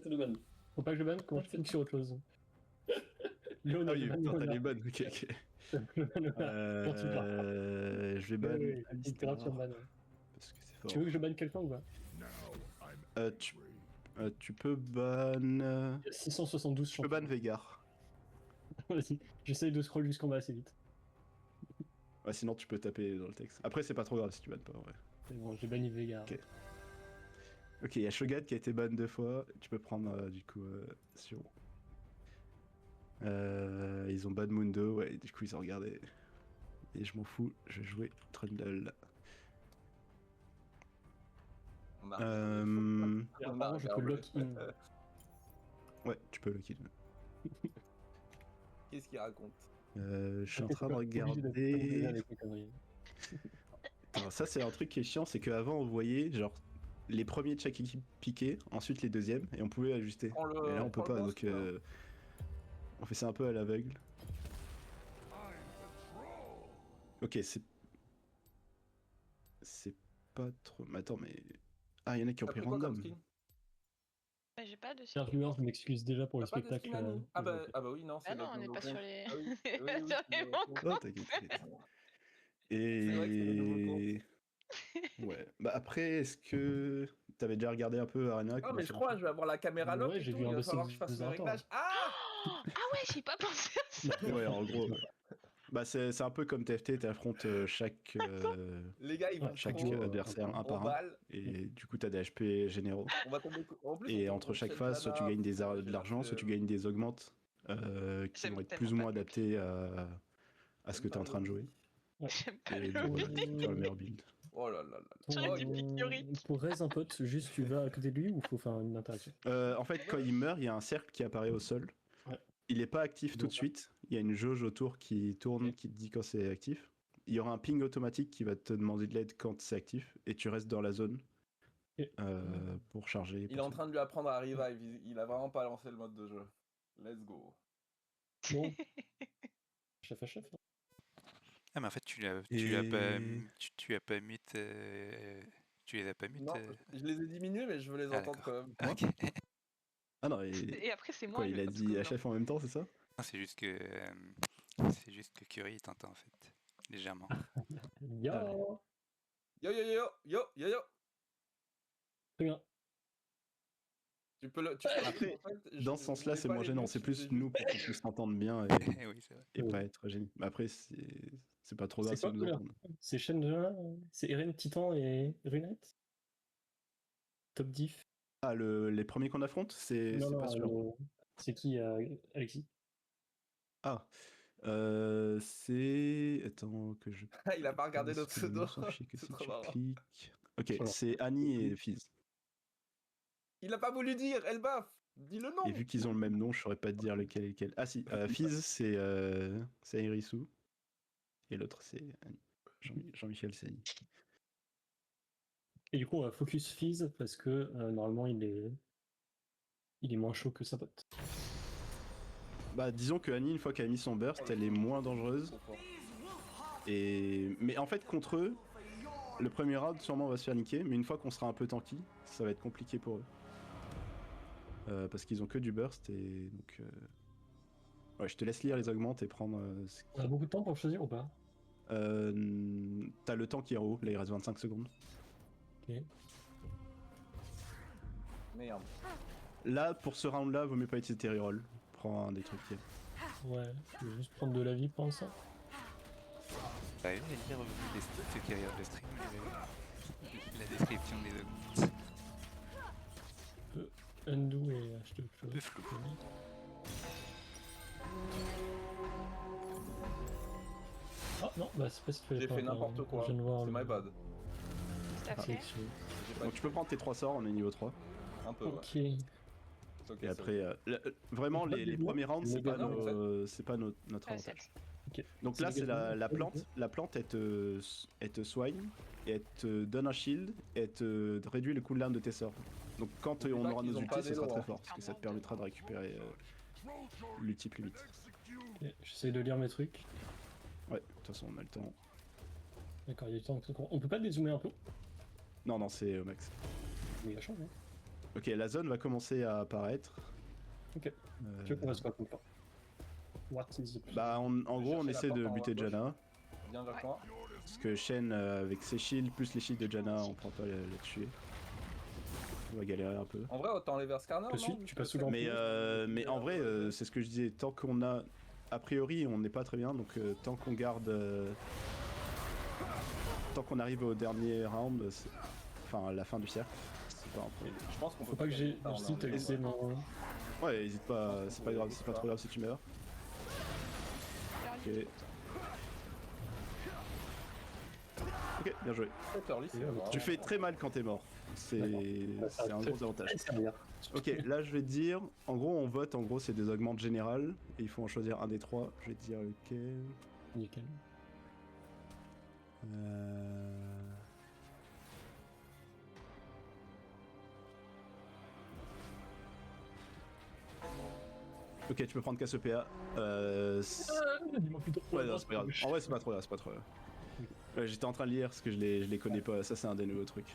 c'est le ban. Faut pas que je banne, comment je clique sur autre chose. Léona, Ah oui, je banne putain, t'as Léona. les bannes, ok. Léona. Je vais ban Oui, Alistar, littérature ban. parce que c'est fort. Tu veux que je banne quelqu'un ou pas? Tu peux ban... Il y a 672 Tu peux ban Veigar. Vas-y, j'essaye de scroll jusqu'en bas assez vite. Ouais, sinon tu peux taper dans le texte. Après, c'est pas trop grave si tu bannes pas, ouais. C'est bon, j'ai banni Veigar. Ok. Ok, il y a Shogat qui a été ban 2 fois. Tu peux prendre du coup Sion. Ils ont ban Mundo, ouais, du coup ils ont regardé. Et je m'en fous, je vais jouer Trundle. Apparemment, je peux lock-in. Ouais, tu peux lock-in. Qu'est-ce qu'il raconte? Je suis en T'es train de pas obligé regarder. avec les conneries. Alors ça c'est un truc qui est chiant, c'est qu'avant on voyait genre les premiers de chaque équipe piquaient, ensuite les deuxièmes, et on pouvait ajuster. Mais là on peut pas, donc on fait ça un peu à l'aveugle. Ok, c'est pas trop... Mais attends, mais... Ah, il y en a qui ont pris random. J'ai pas de Cher viewers, je m'excuse déjà pour le spectacle. Ah bah oui, non, c'est non, on n'est pas sur les... Ah oui, Oh, t'inquiète. Et... Ouais. Bah après, est-ce que t'avais déjà regardé un peu Arena? Ah mais je crois, je vais avoir la caméra lock et tout, il va falloir que je fasse mes réglages. Ah ouais, j'ai pas pensé à ça. Ouais, en gros. Bah c'est un peu comme TFT, t'affrontes chaque les gars, ils vont chaque adversaire un par un. Et du coup t'as des HP généraux. On va tomber en plus, et entre chaque phase, soit tu gagnes de l'argent, soit tu gagnes des augmentes qui vont être plus ou moins adaptés à ce que t'es en train de jouer. J'aime pas Et le voilà, faire le meilleur build. Oh là là là. J'aurais du pic Yorick. Pour raise un pote, juste tu vas à côté de lui ou faut faire une interaction? En fait, quand il meurt, il y a un cercle qui apparaît au sol. Ouais. Il n'est pas actif tout de suite. Il y a une jauge autour qui tourne, qui te dit quand c'est actif. Il y aura un ping automatique qui va te demander de l'aide quand c'est actif. Et tu restes dans la zone pour charger. Il est en train de lui apprendre à revive. Il a vraiment pas lancé le mode de jeu. Let's go. Bon. Chef à chef. Ah mais en fait tu as pas mis tu les as pas mis Non, je les ai diminués mais je veux les entendre quand même. Okay. Ah non, et après c'est moi. Quoi, il a dit HF en même temps, c'est ça? Non, c'est juste que Curie t'entend en fait légèrement. Yo. Yo yo yo yo yo yo. Très bien. Tu peux le. Après, dans ce sens-là, c'est moins gênant. C'est plus nous pour qu'on puisse s'entendre bien oui, c'est vrai. et pas être gêné. Mais après, c'est pas trop grave C'est si nous entendons. C'est Shenja, c'est Eren, Titan et Runette. Top diff. Ah, les premiers qu'on affronte, c'est pas sûr. C'est qui, Alexis? Ah, c'est... Attends que je... Il a pas regardé notre pseudo. C'est trop marrant. Ok, c'est Annie et Fizz. Il a pas voulu dire, elle baffe. Dis le nom. Et vu qu'ils ont le même nom, je saurais pas te dire lequel est lequel. Ah si, Fizz c'est Irisu. Et l'autre c'est Annie. Jean-Michel, c'est Annie. Et du coup, on va focus Fizz parce que normalement il est moins chaud que sa pote. Bah disons que Annie, une fois qu'elle a mis son burst, elle est moins dangereuse. Mais en fait, contre eux, le premier round sûrement va se faire niquer, mais une fois qu'on sera un peu tanky, ça va être compliqué pour eux. Parce qu'ils ont que du burst et donc... Ouais, je te laisse lire les augmentes et prendre... On a beaucoup de temps pour choisir ou pas? T'as le temps qui est en haut, là il reste 25 secondes. Ok. Merde. Là, pour ce round-là, vaut mieux pas utiliser reroll. Prends un des trucs qui est... Ouais, je vais juste prendre de la vie pendant ça. T'as vu lire ceux qui regardent le stream, la description des augmentes. Undo et acheter autre chose. Un peu flou. Ah non, bah c'est pas ce que J'ai fait n'importe quoi. C'est my bad. Donc tu peux prendre tes 3 sorts, on est niveau 3. Un peu, ok. Ouais. Et après, vraiment les premiers rounds, c'est pas notre avantage. Okay. Donc là, c'est la plante. La plante, elle te soigne, et elle te donne un shield, et elle te réduit le cooldown de tes sorts. Donc quand on aura nos ultis, ce sera très fort, parce que ça te permettra de récupérer l'ulti plus vite. Okay. J'essaie de lire mes trucs. Ouais, de toute façon, on a le temps. D'accord, il y a du temps. On peut pas dézoomer un peu? Non, c'est au max. Mais il a changé. Ok, la zone va commencer à apparaître. Ok. Tu veux qu'on fasse quoi comme plan? What is the plan? Bah en gros on chercher la essaie porte de en haut à buter gauche. Janna. Viens vers moi. Parce que Shen avec ses shields plus les shields de Janna on pourra pas la tuer. On va galérer un peu. En vrai, autant aller vers Skarner, Je suis, non? tu passes sous l'emprise. Mais en vrai c'est ce que je disais, tant qu'on a... A priori on n'est pas très bien donc tant qu'on garde... Tant qu'on arrive au dernier round, enfin à la fin du cercle, c'est pas un problème. Je pense qu'on peut Faut pas que j'hésite à laisser mon... Ouais, hésite pas, c'est pas grave, c'est pas trop grave si tu meurs. Ok. Ok, bien joué. Tu fais très mal quand t'es mort. C'est un gros avantage. Ok, là je vais te dire, en gros on vote, en gros c'est des augmentes générales, et il faut en choisir un des trois. Je vais te dire lequel. Nickel. Ok, tu peux prendre Cassiopeia. Dis-moi plutôt. Ouais, non, c'est pas grave. En vrai, c'est pas trop grave, c'est pas trop grave. Ouais, j'étais en train de lire parce que je les connais pas. Ça, c'est un des nouveaux trucs.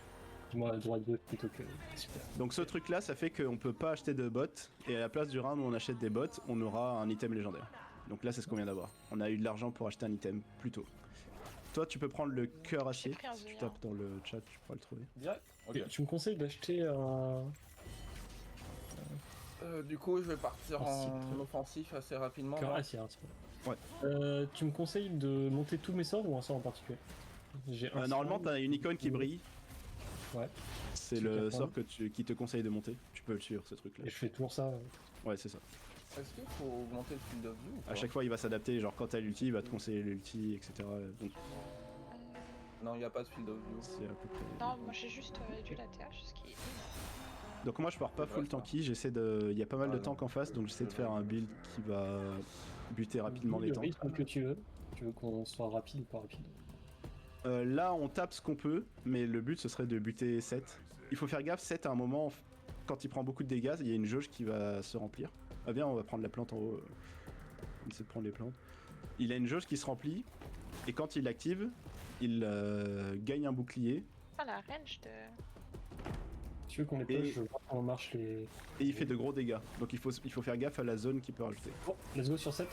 Dis-moi droit de plutôt que. Super. Donc, ce truc-là, ça fait qu'on peut pas acheter de bots. Et à la place du round où on achète des bots, on aura un item légendaire. Donc là, c'est ce qu'on vient d'avoir. On a eu de l'argent pour acheter un item plus tôt. Toi, tu peux prendre le cœur acier. pris un Si tu zéro. tapes dans le chat, tu pourras le trouver. Direct. Ok. Tu me conseilles d'acheter un. Du coup, je vais partir Offensif. en offensif assez rapidement. Cœur là. acier, hein, c'est pas Ouais. grave. Tu me conseilles de monter tous mes sorts ou un sort en particulier? J'ai un Normalement, sort. t'as une icône qui brille. Ouais. C'est Tu le peux sort prendre. qui te conseille de monter. Tu peux le suivre, ce truc-là. Et je fais toujours ça. Ouais, c'est ça. Est-ce qu'il faut augmenter le field of view ou pas? À chaque fois, il va s'adapter. Genre, quand t'as l'ulti, il va te conseiller l'ulti, etc. Donc, Non, il n'y a pas de field of view. c'est à peu près. Non, moi j'ai juste réduit la TH, ce qui est. Donc moi je pars pas full tanky, j'essaie de... Il y a pas mal de tanks en face, donc j'essaie de faire un build qui va buter rapidement les Le tanks. rythme que tu veux. Tu veux qu'on soit rapide ou pas rapide? Là on tape ce qu'on peut, mais le but ce serait de buter 7. Il faut faire gaffe, 7 à un moment, quand il prend beaucoup de dégâts, il y a une jauge qui va se remplir. Ah bien, on va prendre la plante en haut. On essaie de prendre les plantes. Il a une jauge qui se remplit, et quand il l'active, il gagne un bouclier, Ah, la range de. Tu veux qu'on les push, je vois comment marche les. et il fait de gros dégâts. Donc il faut faire gaffe à la zone qu'il peut rajouter. Oh, let's go sur 7.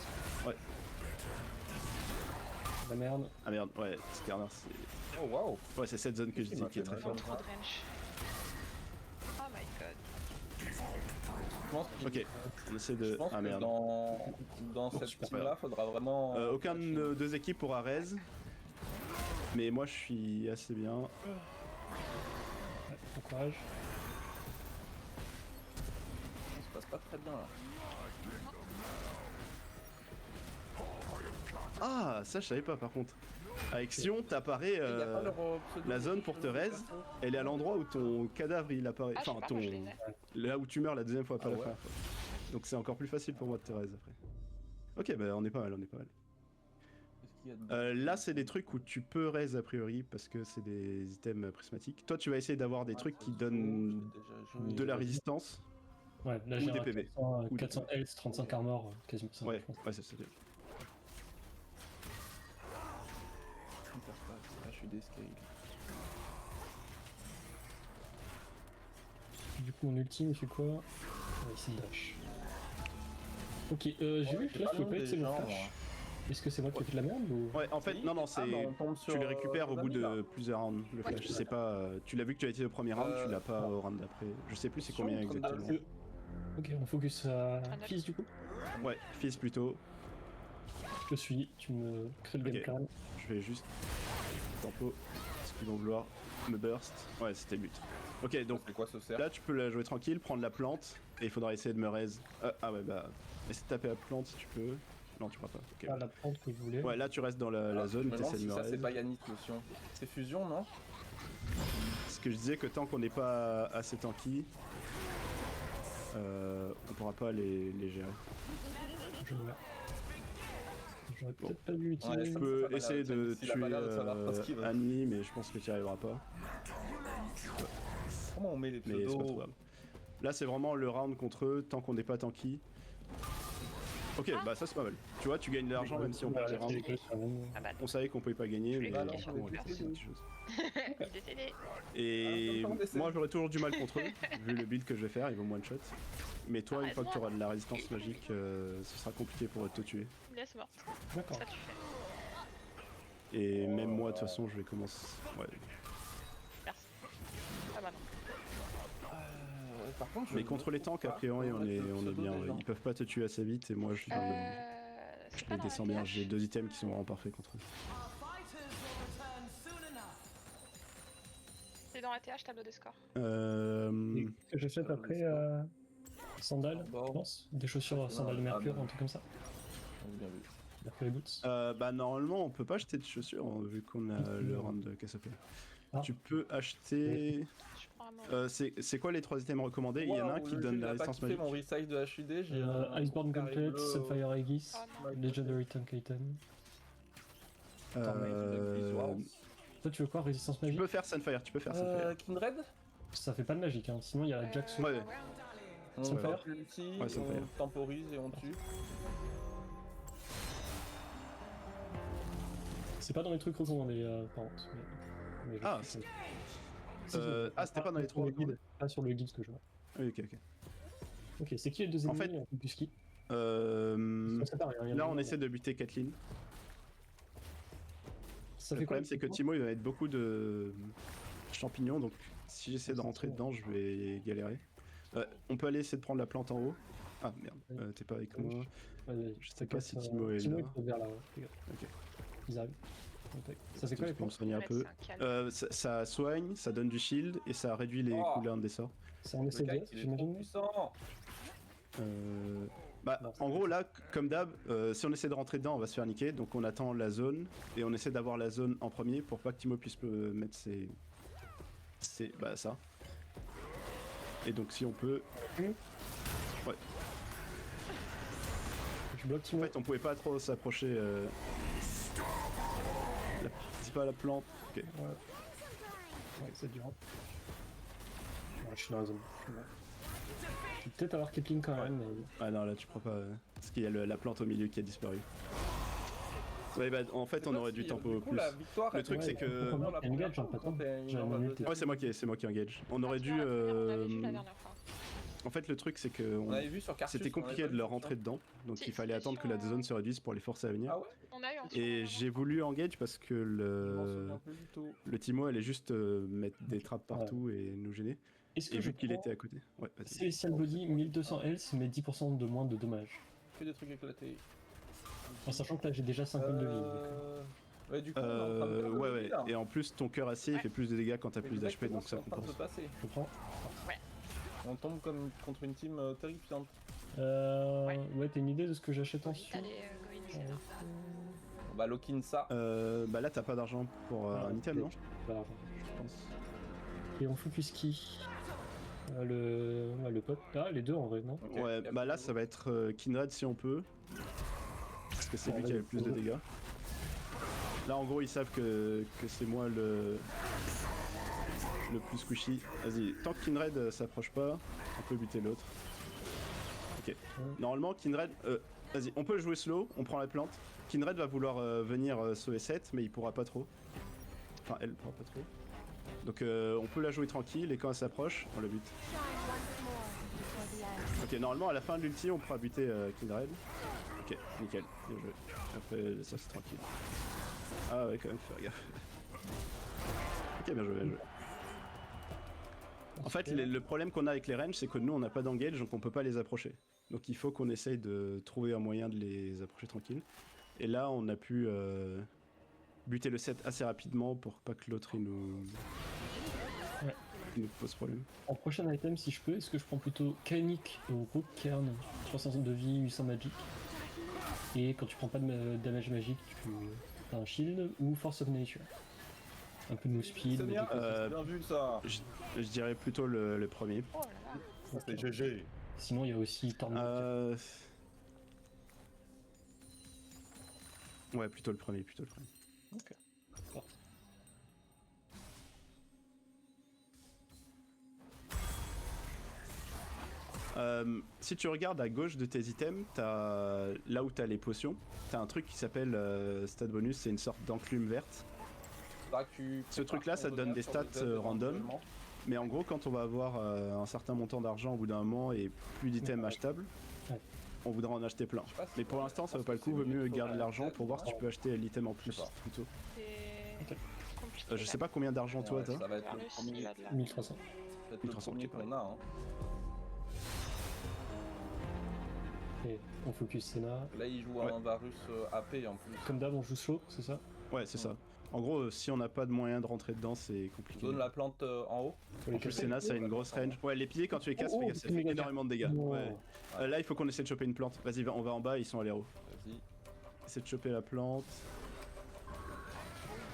Ouais. La merde. Ah merde, ouais, Skarner c'est... Oh waouh! Ouais, c'est cette zone que je dis qui est très Trop forte. de range. Oh my god. Je pense que, Ok, on essaie je de... pense Ah que merde. dans cette super. team là, faudra vraiment. Aucun de nos deux équipes pourra raise. Mais moi je suis assez bien. Ouais, bon courage. Ça se passe pas très bien là. Ah, ça je savais pas par contre. Avec Sion, t'apparais... Il y a pas leur, pseudo- la zone pour te raise, elle est à l'endroit où ton cadavre il apparaît. Ah, je sais Enfin, pas, ton... moi je les ai. Là où tu meurs la deuxième fois, pas Ah la ouais. première fois. Donc c'est encore plus facile pour moi de te raise après. Ok, bah on est pas mal, on est pas mal. Qu'est-ce qu'il y a dedans? Là c'est des trucs où tu peux raise a priori parce que c'est des items prismatiques. Toi tu vas essayer d'avoir des trucs qui donnent de la résistance. Ouais, là Ou j'ai des un PV. 400, Ou des 400 health, 35 armor, quasiment ça. Ouais, je pense. ouais c'est ça. Ah, je suis descale. Du coup, mon ultime, il fait quoi? Ouais, c'est le dash. Ok, j'ai vu que là, je peux pas être mon flash. Est-ce que c'est moi qui ai fait de la merde ou... Ouais, en fait, non, c'est... Tu le récupères au bout de de. plusieurs rounds, le flash. C'est pas... tu l'as vu que tu as été au premier round, tu l'as pas au round d'après. Je sais plus c'est combien Sur le exactement. trône Ok, on focus à Fizz du coup. Ouais, Fizz plutôt. Je suis, tu me crées le Ok. game plan. Je vais juste... Tempo. Est-ce qu'ils vont vouloir me burst? Ouais, c'était le but. Ok, donc C'est quoi ce cercle? là tu peux la jouer tranquille, prendre la plante, et il faudra essayer de me raise. Ah ouais, bah... Essaie de taper la plante si tu peux. Non, tu pourras pas. Ok. Ah, la plante que je voulais. Ouais, là tu restes dans la zone, Je me demande t'essaies de si me ça c'est raise. pas Yannick Lotion. C'est fusion, non? Ce que je disais que tant qu'on n'est pas assez tanky, on pourra pas les gérer. Je vois. J'aurais peut-être pas dû Ouais, utiliser. Tu ça peux m'a l'air- essayer de il a pas tuer l'air de savoir pas ce qu'il veut. Annie, mais je pense que tu n'y arriveras pas. Comment on met les Mais c'est pas trop pseudos? grave. Là c'est vraiment le round contre eux, tant qu'on n'est pas tanky. Ok, bah ça c'est pas mal. Tu vois, tu gagnes de l'argent même si on perd les rounds. Ah bah, On savait qu'on pouvait pas gagner, Je mais l'ai on gagné sur le va coup. c'est une petite chose. il est décédé. Et moi j'aurais toujours du mal contre eux, vu le build que je vais faire, ils vont one shot. Mais toi, une fois que tu auras de la résistance magique, ce sera compliqué pour te tuer. Il me laisse morte. D'accord. Ça tu fais. Et même moi, de toute façon, je vais commencer. Ouais. Merci. Ah bah non. Par contre, Mais contre les tanks, a priori, on est bien. Ils peuvent pas te tuer assez vite, et moi, je C'est pas les dans descends la bien. TH. J'ai 2 items qui sont vraiment parfaits contre eux. C'est dans la TH, tableau des scores. Que j'achète après sandales, je pense. Des chaussures sandales de mercure, un truc comme ça. Bien vu. Mercury Boots. Bah, normalement, on peut pas acheter de chaussures, hein, vu qu'on a le round de Cassiopeia. Ah. Tu peux acheter. Je prends un moment. C'est quoi les 3 items recommandés? Il y en a un qui donne la résistance magique. Mon resize de HUD, j'ai Iceborne Gauntlet, Sunfire Aegis, Oh non. Legendary Tank Item. Euh, Toi, tu veux quoi? Résistance Tu magique? peux faire Sunfire, tu peux faire Sunfire. Kindred. Ça fait pas de magique, hein. Sinon il y a Jackson. Ouais. On Sunfire. fait l'ulti, Ouais, Sunfire. on temporise et on tue. C'est pas dans les trucs recommandés, par contre. Mais je Ah, sais. c'était pas dans les sur le trois guide. Pas sur le guide que je vois. Oui, ok, ok. Ok, c'est qui les deux En ennemis? fait- On peut plus qui? Euh, Ça pareil, hein, il y en a Là, un, on là. essaie de buter Kathleen. Ça Le fait quoi? problème, c'est que Timo, il va mettre beaucoup de champignons, donc si j'essaie de rentrer dedans, je vais galérer. On peut aller essayer de prendre la plante en haut. Ah merde, t'es pas avec moi. Ouais, Je sais pas si Timo est Timo là. est peut-être vers là, ouais. Fais gaffe. Ok. Ils arrivent. Ça fait quoi les Je peux me plantes? soigner un peu. Ça soigne, ça donne du shield et ça réduit les Oh. cooldowns des sorts. C'est en Le SLDS, kite, il est trop j'imagine? puissant. Bah, Non, en gros, là, comme d'hab, si on essaie de rentrer dedans, on va se faire niquer. Donc on attend la zone et on essaie d'avoir la zone en premier pour pas que Timo puisse mettre bah, ça. Et donc si on peut. Ouais. Je bloque En Timo. fait, on pouvait pas trop s'approcher. Dis pas la plante. Ok. Ouais, c'est dur. Ouais, je suis dans la zone. Je vais peut-être avoir Kepling quand même, mais... Ah non, là tu prends pas. Parce qu'il y a la plante au milieu qui a disparu. Ouais, bah en fait, on aurait dû tempo plus. La victoire, Le truc, c'est que. Il y a une gage, hein, pas tant. J'ai un minute. Ouais, c'est moi qui engage. On aurait dû. On avait vu la dernière fois. En fait, le truc, c'est que On avait vu sur Cartus. c'était compliqué de leur rentrer dedans, donc Si, il fallait c'était attendre que sur, la zone se réduise pour les forcer à venir. Ah ouais. On a eu un Et j'ai voulu engage parce que Je m'en souviens plus du tout. le Timo allait juste mettre des trappes partout et nous gêner. Est-ce Et que je vu qu'il prends était à côté. Ouais, vas-y. Celestial Body 1200 health, mais 10% de moins de dommages. Que des trucs éclatés. En sachant que là j'ai déjà 50 de vie. donc, Ouais, du coup, on est en train de perdre Ouais, le ouais. lead, là. Et en plus, ton cœur acier il fait plus de dégâts quand t'as plus d'HP, Exactement donc ce ça qui est en train de compense. se passer. je comprends. On tombe comme contre une team terrifiante. Ouais, t'as une idée de ce que j'achète Vite ensuite? aller go in, c'est là. Bah, Lokinsa. Bah là, t'as pas d'argent pour un item, non? Pas d'argent. Je pense. Et on focus qui? Le pote. Ah, les deux en vrai, non? Ok, Ouais, y a bah là, plus ça va être Kindred si on peut. Parce que c'est lui qui a le plus de dégâts. Là, en gros, ils savent que c'est moi le plus squishy. Vas-y, tant que Kindred s'approche pas, on peut buter l'autre. Ok. Normalement, Kindred. Vas-y, on peut jouer slow, on prend la plante. Kindred va vouloir venir sauver 7, mais il pourra pas trop. Enfin, elle pourra pas trop. Donc, on peut la jouer tranquille et quand elle s'approche, on la bute. Ok, normalement, à la fin de l'ulti, on pourra buter Kindred. Ok, nickel, bien joué. Après, ça c'est tranquille. Ah ouais, quand même, faire gaffe. Ok, bien joué, bien joué. En fait, le problème qu'on a avec les ranges, c'est que nous, on n'a pas d'engage, donc on peut pas les approcher. Donc il faut qu'on essaye de trouver un moyen de les approcher tranquille. Et là, on a pu buter le set assez rapidement pour pas que l'autre il nous pose problème. En prochain item, si je peux, est-ce que je prends plutôt Kanik ou Rook Cairn, 300 de vie, 800 magic. Et quand tu prends pas de damage magique, tu as un shield ou Force of Nature. Un peu de move speed. C'est bien, mais bien vu ça. Je dirais plutôt le premier. Oh là là. C'est GG. Sinon, il y a aussi Tornado. Ouais, plutôt le premier, Ok. Si tu regardes à gauche de tes items, là où t'as les potions, t'as un truc qui s'appelle stat bonus, c'est une sorte d'enclume verte. Ce truc là, ça te donne des stats random. Mais en gros, quand on va avoir un certain montant d'argent au bout d'un moment et plus d'items achetables, on voudra en acheter plein. Mais pour l'instant, ça vaut pas le coup, vaut mieux garder l'argent pour voir si tu peux acheter l'item en plus plutôt. C'est compliqué. Je sais pas combien d'argent toi t'as. Ça va être le Varus, premier, il a de la- 1300. peut-être le 1300, premier ok, qu'on a. Hein. Et on focus Senna. Là, il joue Ouais. un Varus AP en plus. Comme d'hab, on joue chaud, c'est ça? Ouais, c'est ça. En gros, si on n'a pas de moyen de rentrer dedans, c'est compliqué. Zone la plante en haut. Faut En les plus, casser. Senna, ça a une grosse range. Ouais, les pieds, quand tu les casses, Oh, fais gaffe, ça c'est fait méga énormément de dégâts. Oh. Ouais. Là, il faut qu'on essaie de choper une plante. Vas-y, on va en bas, ils sont à l'aéro. Vas-y. Essaie de choper la plante.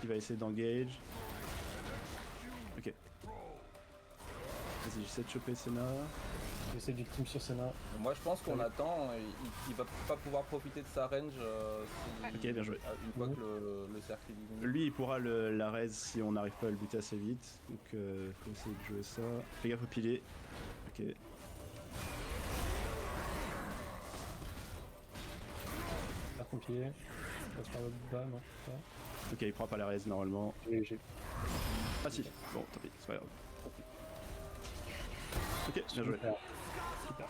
Il va essayer d'engage. Ok. Vas-y, j'essaie de choper Senna. J'essaie du team sur Senna. Moi, je pense qu'on attend. Il va pas pouvoir profiter de sa range Ok, bien joué. une fois que le cercle est diminue. Lui, il pourra la raise si on n'arrive pas à le buter assez vite. Donc, faut essayer de jouer ça. Fais gaffe au pilier. Ok. Par pompier. On passe par le bas, non? Pas. Ok, il prend pas la raise normalement. J'ai Ah si. Bon, tant pis, c'est pas grave. Ok, bien joué. Super. Super.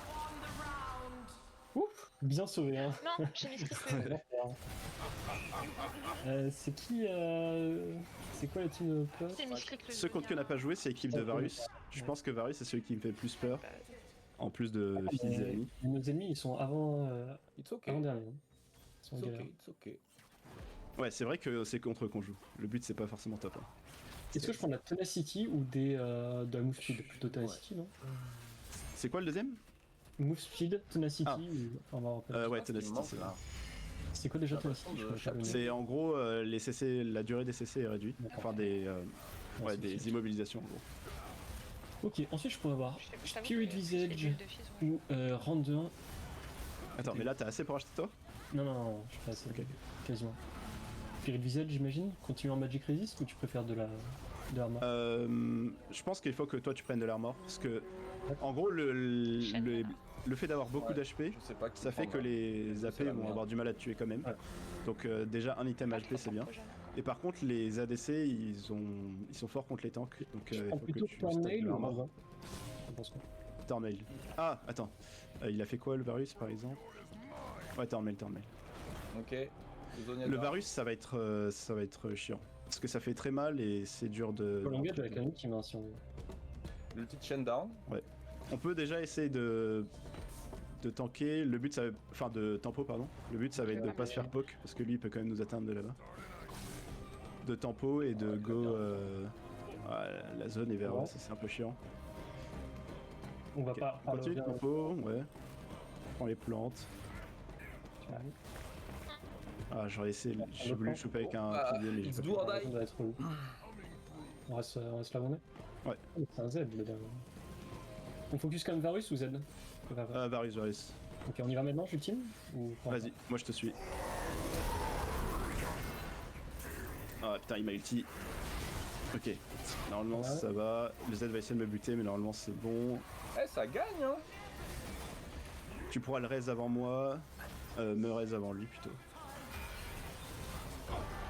Ouf, bien sauvé, hein. Non, j'ai mis ce qu'il faut. C'est qui c'est quoi la team de pote? C'est Misclick le Ce contre qui n'a pas joué, c'est l'équipe de Varus. Je pense que Varus c'est celui qui me fait plus peur. En plus de fils et amis. Nos ennemis, ils sont avant, It's okay. avant dernier. Ils sont en It's galère. okay. It's okay. Ouais, c'est vrai que c'est contre eux qu'on joue. Le but c'est pas forcément top. Hein. Est-ce que je prends de la Tenacity ou de la Move Speed? Plutôt Tenacity, non? C'est quoi le deuxième? Move Speed, Tenacity Ah. ou... Enfin, on va rappeler. Ouais, Je pense qu'il Tenacity, manque, c'est là. C'est quoi déjà J'ai l'impression Tenacity? Je de connais pas le nom. C'est en gros les CC, la durée des CC est réduite. D'accord. Enfin des, Ouais, ouais, c'est des sûr. immobilisations en gros. Ok, ensuite je pourrais avoir Je t'avoue Spirit que plus les Visage builds de fils, ouais. ou Random. Attends, Ok. mais là t'as assez pour acheter toi? Non, je fais assez, Ok. quasiment. Spirit Visage, j'imagine. Continue en Magic Resist ou tu préfères de l'armor? Je pense qu'il faut que toi tu prennes de l'armor parce que en gros le fait d'avoir beaucoup Ouais. d'HP Je sais pas qui ça fait que prendre, les C'est AP la vont merde. avoir du mal à te tuer quand même. Ouais. Donc déjà un item Pas HP trop c'est bien. trop jeune. Et par contre les ADC ils sont forts contre les tanks. Donc Je il prends faut que plutôt tu stacks Tornail de ou l'armor. Random? T'en penses quoi? Tornail. Ah attends. Il a fait quoi le Varus par exemple? Ouais Tornail. Ok. Zonia Le Gar. Varus ça va être chiant. Parce que ça fait très mal et c'est dur de... Faut l'engage avec un qui si on veut. Le petit chain down. On peut déjà essayer de tanker. Le but, ça va... Enfin, de tempo, pardon. Le but, ça va être de pas se faire poke, parce que lui, il peut quand même nous atteindre de là-bas. De tempo et de go... la zone est vers Ouais. eux, ça c'est un peu chiant. On va Ok, pas... on continue de revenir- tempo, ouais. On prend les plantes. tu vois. Ah, j'aurais essayé... J'ai voulu le choper avec un Ah, pilier, mais j'ai it's pas pu. do or On die. doit être où? On reste là où on est? Ouais. Oh, c'est un Z le dernier. On focus quand même Varus ou Z? Varus. Ok, on y va maintenant, j'ultime? Ou pas? Vas-y, moi je te suis. Ah putain, il m'a ulti. Ok, normalement Ouais. ça va. Le Z va essayer de me buter, mais normalement c'est bon. Eh, ça gagne, hein. Tu pourras le raise avant moi. Me raise avant lui plutôt.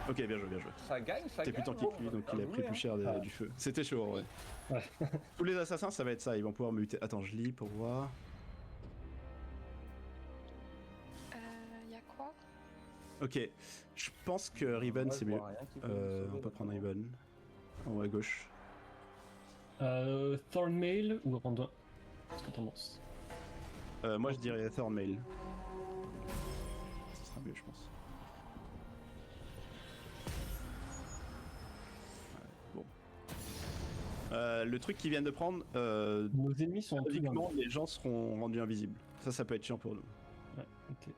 Ok, bien joué. Ça gagne, ça T'es gagne. plus tanky que lui, donc il a pris plus cher Ah. du feu. C'était chaud en vrai. Ouais. Tous les assassins, ça va être ça, ils vont pouvoir me buter. Attends, je lis pour voir. Y'a quoi? Ok, je pense que Riven c'est mieux. On peut prendre Riven. Riven. En haut à gauche. Thornmail ou Random? Qu'est-ce que t'en penses? Moi je dirais Thornmail. Ça sera mieux, je pense. Ouais, bon. Le truc qu'ils viennent de prendre, Nos ennemis sont en dessous d'un logiquement, les gens seront rendus invisibles. Ça peut être chiant pour nous. Ouais, ok.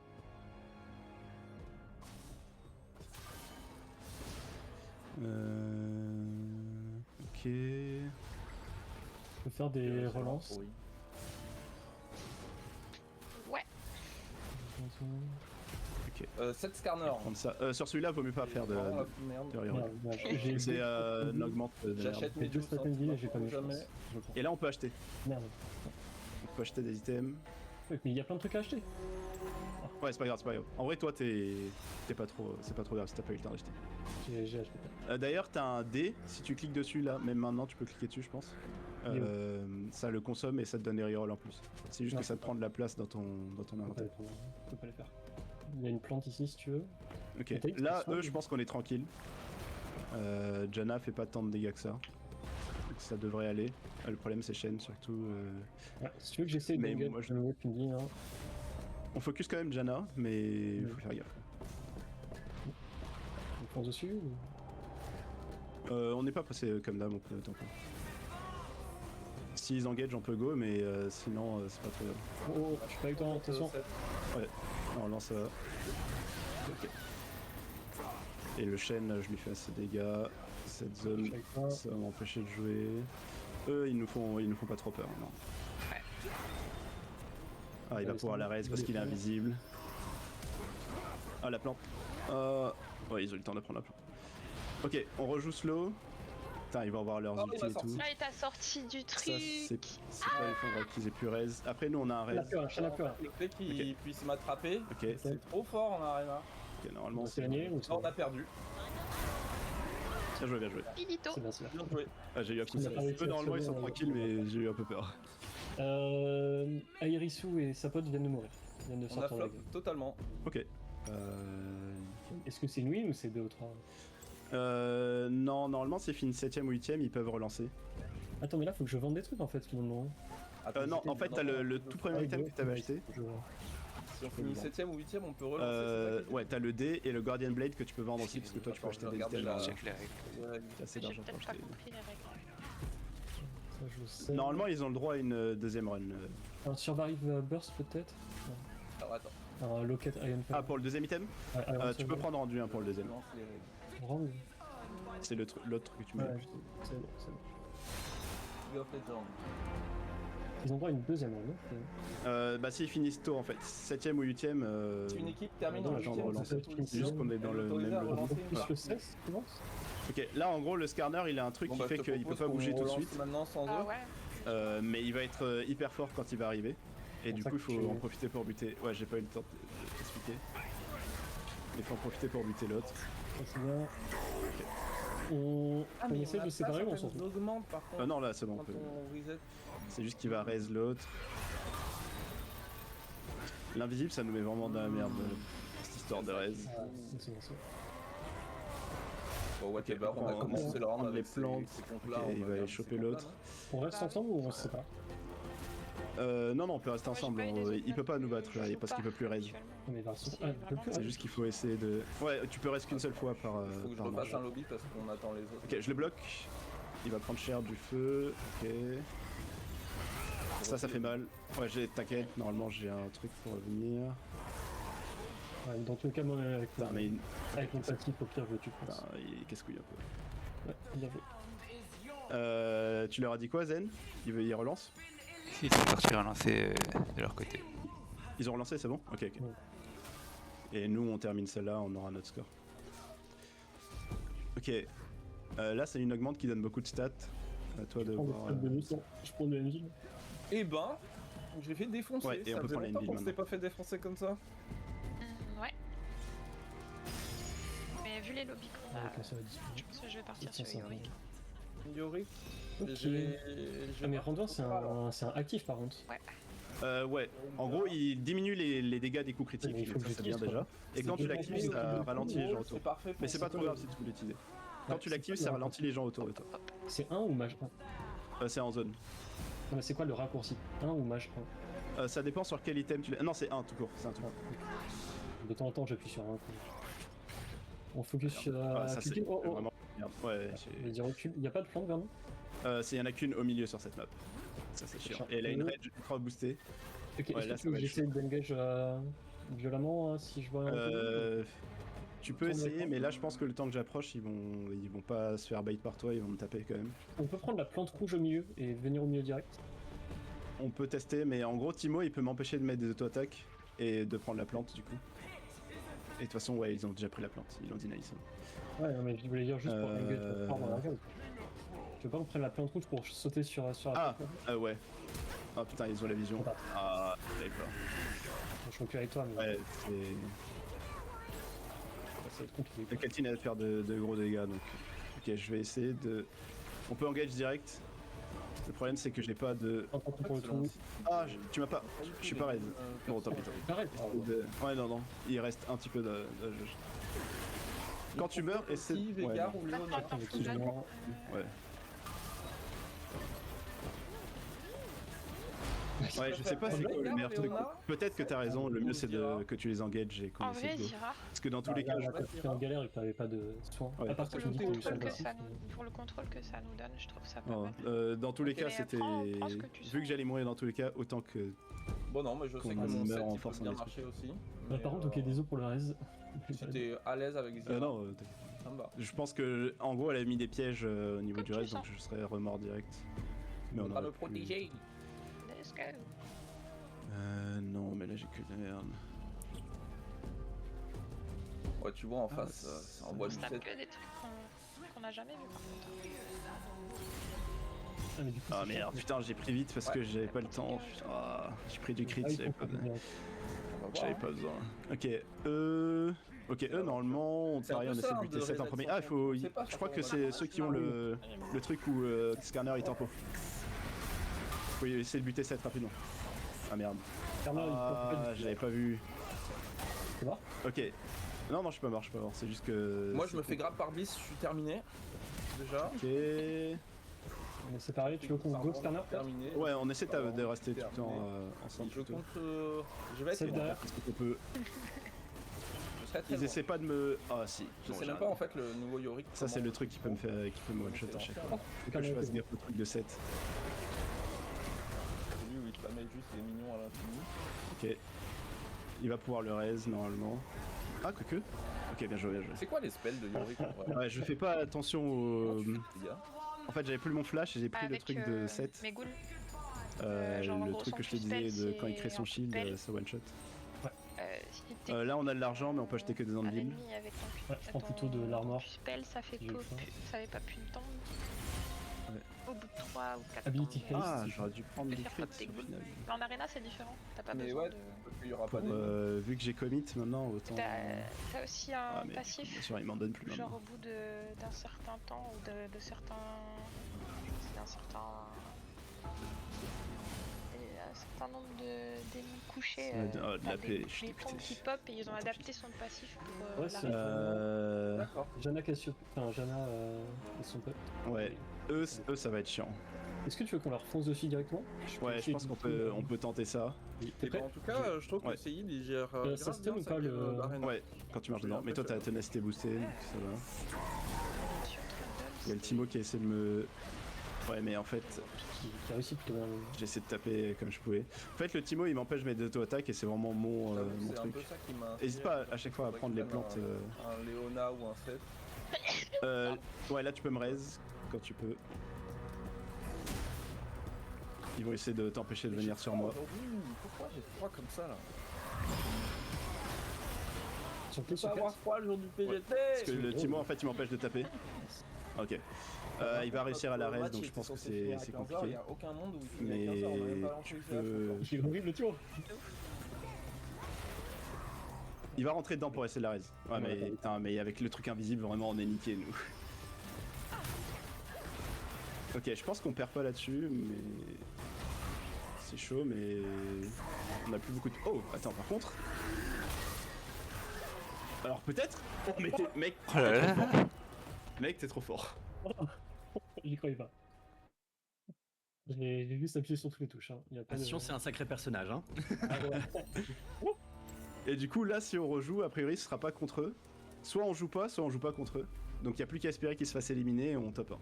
Ok. On peut faire des relances. Oui. Ouais. 7 Skarner. Prendre ça. Sur celui-là, vaut mieux pas faire de Merde. reroll. Merde, merde, j'ai C'est une augmente de merde. J'achète J'ai mes deux deux Stratton Bill et j'ai pas mis jamais. chance. Je prends. Et là, on peut acheter. Merde. peux acheter des items. Ouais, mais il y a plein de trucs à acheter. Ouais, c'est pas grave, c'est pas grave. En vrai, toi, t'es pas trop. C'est pas trop grave si t'as pas eu le temps d'acheter. J'ai acheté. D'ailleurs, t'as un dé. Si tu cliques dessus là, même maintenant, tu peux cliquer dessus, je pense. Ça le consomme et ça te donne des rerolls en plus. C'est juste Non, que ça te prend de la place dans ton On peut inventaire. pas les faire. Il y a une plante ici si tu veux. Ok, Et t'as dit là, que eux, je pense qu'on est tranquille. Janna fait pas tant de dégâts que ça. Donc ça devrait aller. Le problème, c'est Shen surtout. Ouais, si tu veux que j'essaie de Mais get moi, tu me dis. Hein. On focus quand même Janna, mais il faut faire gaffe. On fonce dessus ou... On n'est pas passé comme d'hab, on peut tant pis. S'ils engage, on peut go, mais sinon, c'est pas trop grave. Oh, je suis pas avec toi, attention. Normalement, ça va. Ok. Et le chêne, je lui fais assez de dégâts. Cette Je zone, suis avec toi. ça va m'empêcher de jouer. Eux, ils nous font pas trop peur, non. Ah, il va pouvoir la raise parce qu'il est invisible. Ah, la plante. Ouais, ils ont eu le temps de prendre la plante. Ok, on rejoue slow. Putain, ils vont avoir leurs ultimes et tout. Ah, il t'a sorti du Ça, truc. c'est pas il faudra qu'ils aient plus raise. Après, nous, on a un Il a raise. plus rien, Shen a plus rien. Le fait qu'il puisse m'attraper, Ok, c'est trop fort en arena. ok, normalement, C'est c'est gagné ou c'est Là, on a perdu. bien joué, bien joué. Pilito. C'est bien, c'est bien. Bien joué. Ah, j'ai eu un coup de On a pas réussi Eux, à normalement, ils sont sauver, tranquilles, mais j'ai eu un peu peur. Airisu et sa pote viennent de mourir. Ils viennent de On a sortir de la flop game. totalement. Ok. Est-ce que c'est une win ou c'est 2 ou 3? Non, normalement, c'est fini 7ème ou 8ème, ils peuvent relancer. Attends, mais là, faut que je vende des trucs en fait, finalement. Attends, Non, en fait, t'as le tout premier item que t'avais acheté. Si on finit 7ème ou 8ème, on peut relancer. Ouais, t'as le dé et le Guardian Blade que tu peux vendre aussi parce que toi tu peux acheter des Regarder items. la- Check les règles. T'as assez J'ai d'argent pour peut-être pas acheter. compris les règles. Ça, je le sais. Normalement, ils ont le droit à une deuxième run. Un Survive Burst peut-être. Alors attends, Un Locket Iron Ah, pour le deuxième item Tu peux prendre rendu pour le deuxième. lance les règles. Rendre. C'est l'autre truc que tu mets. Ouais, c'est bon, c'est bon. League of Legends. Ils ont droit à une deuxième run, non Bah, s'ils finissent tôt en fait, 7ème ou 8ème. Si une équipe termine non, en la genre de 8ème, relancer. c'est C'est C'est juste qu'on est dans le autorisé même à lot. relancer une Plus fois. le 16, tu penses? Ok, là en gros, le Skarner il a un truc Bon, qui bah, fait je te qu'il peut propose pas bouger qu'on tout de relance suite, maintenant sans Ah eux. ouais. mais il va être hyper fort quand il va arriver. Et Pour du ça coup, il que faut tu- en profiter pour buter. Ouais, j'ai pas eu le temps de t'expliquer. Il faut en profiter pour buter l'autre. Ça, c'est bien. On essaie de se séparer ou on s'en fout? augmente par contre. Non, là c'est bon. on Quand peut- on reset. C'est juste qu'il va raise l'autre. L'invisible, ça nous met vraiment dans la merde, cette histoire de raise. Ah, c'est bon, c'est bon. Bon, whatever, Ok, on a on commencé le round prend les avec ces plantes. comptes-là. Ok, on il va garder aller ces choper comptes-là, l'autre. On reste ensemble ou on se sépare? Non, on peut rester ensemble. Il peut pas nous battre parce qu'il peut plus raise. Non, mais il va se- Ah, il peut plus. C'est juste qu'il faut essayer de. Ouais, tu peux rester qu'une seule fois par. Il faut que je par repasse manche. un lobby parce qu'on attend les autres. Ok, je le bloque. Il va prendre cher du feu. Ok. Ça fait mal. Ouais, t'inquiète, normalement j'ai un truc pour revenir. Ouais, dans tous les cas, moi, avec, Putain, mais avec mon passif, au pire, tu penses. putain, il casse-couille un peu. Ouais, bien joué. Tu leur as dit quoi, Zen il relance Ils sont partis relancer de leur côté. Ils ont relancé, c'est bon. Ok, ok. Ouais. Et nous, on termine celle-là, on aura notre score. Ok. Là, c'est une augmente qui donne beaucoup de stats. À toi de Je prends des voir. stats de mission. Je prends de NJ. Eh ben, j'ai fait défoncer. Ouais, et ça on peut faisait prendre la longtemps Envy qu'on s'était pas fait défoncer comme ça. Ouais. Mais vu les lobbies qu'on a, Ah, ok, ça va disparaître. je pense que je vais partir sur 750. Yorick. Yorick. Ok. J'ai Ah, mais Randor, c'est un actif par contre. Ouais. En gros, il diminue les dégâts des coups critiques. Mais il faut que ça, c'est bien j'utilise, déjà. Et quand tu l'actives, ça ralentit les gens autour. C'est parfait. Mais c'est pas trop grave si tu veux l'utiliser. Quand tu l'actives, ça ralentit les gens autour de toi. C'est 1 ou mage 1? C'est en zone. Non, mais c'est quoi le raccourci? 1 ou mage 1? Ça dépend sur quel item tu l'as. Non, c'est un tout court. C'est un tout court. De temps en temps, j'appuie sur 1. On focus sur Ah, ça, c'est cliquer. Oh, oh. vraiment merde. Ouais, Je vais dire recul. Il n'y a pas de plante vers nous? il y en a qu'une au milieu sur cette map. Ça, c'est chiant. Et elle a une rage ultra boostée. Ok, Ouais, est-ce là, que ça tu veux va que être j'essaie d'engage violemment hein, si je vois un peu? Tu peux essayer, mais là, je pense que le temps que j'approche, ils vont pas se faire bait par toi, ils vont me taper quand même. On peut prendre la plante rouge au milieu et venir au milieu direct. On peut tester, mais en gros, Timo, il peut m'empêcher de mettre des auto-attaques et de prendre la plante du coup. Et de toute façon, ouais, ils ont déjà pris la plante, ils l'ont dit nice. Ouais, non, mais je voulais dire juste pour engage, pour prendre la case. Tu veux pas qu'on prenne la plante rouge pour sauter sur la Ah, plante? ouais. Ah putain, ils ont la vision. Ah, j'avais peur. Je suis plus avec toi, mais Ouais, c'est. ça va être compliqué. La Catine elle va faire de gros dégâts donc. Ok, je vais essayer de. On peut engage direct. Le problème c'est que j'ai pas de. Un pour le tout. Ah, tu m'as pas. Je suis pas raid. Bon, tant pis. Pareil. Ouais, non. Il reste un petit peu de. Quand tu meurs, essaie. Si, Ouais, Veigar non. ou Léona. Attends, faut que je- Ouais. Ouais, je sais pas c'est quoi le meilleur truc. Peut-être que t'as raison, le mieux c'est que tu les engages et qu'on En essaie vrai, de go. Zira, Parce que dans tous les cas, quand t'es en galère et que t'avais pas de soins. Ouais. À part pour que le, tu dis que t'as eu contrôle que sur ça le nous, pour le contrôle que ça nous donne, je trouve ça pas non, mal. dans tous les cas, Mais c'était. prends ce que tu Vu sens. que j'allais mourir dans tous les cas, autant que. Bon, non, mais je sais Qu'on que mon meurt set en il peut force bien en marcher aussi. Par contre, ok, désolé pour le raise. Si t'es à l'aise avec Zira, Non, ça me va. je pense que en gros elle a mis des pièges au niveau Comme du tu reste, sens. donc je serais remort direct. Mais On va aurait le pu- protéger. Let's go. Non, mais là j'ai que de la merde. Ouais, tu vois en face, c'est en bois On du se tape 7. que des trucs qu'on a jamais vu par contre. Ah, mais du coup, Ah c'est merde, chiant. putain, j'ai pris vite parce que j'avais pas le temps. Ah, j'ai pris du crit, Ah, il j'avais faut pas, qu'on fasse j'avais pas besoin. Ok, Ok, normalement, on C'est un parie, peu on essaie ça, de buter de 7 en reset premier. sans Ah, il faut. on sait pas Je sur crois que comment c'est on ceux va qui ont le truc où Scanner il tempo. Faut essayer de buter 7 rapidement. Ah merde. Karma, il faut Ah, pas du- j'avais pas vu. C'est mort. Ok. Non, je suis pas mort, c'est juste que. Moi, je me fais grab par bis, je suis terminé. Déjà. Ok. C'est pareil, tu veux qu'on go Scanner peut-être? Terminé. Ouais, on essaie de rester tout le temps Terminé. ensemble. Je plutôt. compte. Je vais être Celle bon. derrière. Parce qu'on peut. Je serai très Ils bon. essaient pas de me. Ah si. Je Bon, sais j'ai même pas un- en fait le nouveau Yorick. Ça c'est comment- le truc qui peut me one shot à chaque fois. Faut que je fasse gaffe au truc de 7. Lui où il te la met juste les mignons à l'infini. Ok. Il va pouvoir le raise normalement. Ah, quoique. Ok, bien joué. C'est quoi les spells de Yorick en vrai? Ouais, je fais pas attention au. Comment tu fais, les gars En fait, j'avais plus mon flash et j'ai pris le Avec truc de 7. mes ghouls. genre, en Le gros, truc son que je te plus spell, disais de quand il c'est crée son un shield, spell. ça one shot. Si t'es Là, on a de l'argent, mais on peut acheter que des un endiles. ennemi avec ton, Ouais, je prends plutôt de l'armor. ton spell, ça fait J'ai pas, eu faim. ça fait pas plus de temps. Ouais. Au bout de 3 ou 4 Ability temps. haste. Ah, j'aurais dû prendre de des faire crits pop tes au ghouls. final. Mais en arena c'est différent, t'as pas Mais besoin ouais, de... parce qu'il y aura pas Pour, d'ennemis. vu que j'ai commit maintenant, autant. T'as aussi un Ah, mais bien passif, sûr, il m'en donne plus genre maintenant. au bout d'un certain temps ou de certains... d'un certain... un certain nombre d'ennemis couchés, De la paix, je les t'ai plombs buté. qui pop et ils ont Tant adapté son passif pour Ouais, la c'est- région. D'accord. Jana Cassio, enfin Jana et son pote. Ouais, eux, ça va être chiant. Est-ce que tu veux qu'on leur fonce dessus directement? Ouais, je pense qu'on peut tenter ça. T'es Et prêt? bon, en tout cas, je trouve que Ouais. Seid il gère ça grave se bien tient ou sa pas, game le- d'arène. Ouais, quand tu marches dedans. Mais toi, t'as la ténacité boostée, donc ça va. Sur Trundle, Il y a le Timo qui essaie de me. Ouais, mais en fait, Qui a réussi plutôt bien. j'essaie de taper comme je pouvais. En fait, le Timo il m'empêche de mettre d'auto-attaque et c'est vraiment mon C'est un truc. peu ça qui m'a. N'hésite pas à chaque fois à prendre les plantes. Un Léona ou un 7. Ouais, là tu peux me raise quand tu peux. Ils vont essayer de t'empêcher de venir sur moi. Pourquoi j'ai froid comme ça là? Sur Je peux pas avoir froid le jour du PGT! Parce que le Timo en fait il m'empêche de taper. Ok. Il va réussir à la raise donc je pense que c'est Il compliqué. y a aucun monde où il finit Mais à 15h, on a même pas lancé tu le peux. J'ai horrible le tour. Il va rentrer dedans pour essayer de la raise. Ouais, mais, putain, mais avec le truc invisible, vraiment, on est niqué, nous. Ok, je pense qu'on perd pas là-dessus, mais. C'est chaud, mais. On a plus beaucoup de. Oh, attends, par contre. Alors peut-être. Oh, mais mec. Oh là là. Mec, t'es trop fort. J'y croyais pas. J'ai juste appuyé sur toutes les touches. Hein. Il y a pas de... Passion, c'est un sacré personnage. Hein. Ah ouais. Et du coup, là, si on rejoue, a priori, ce sera pas contre eux. Soit on joue pas contre eux. Donc il y a plus qu'à espérer qu'ils se fassent éliminer et on top 1.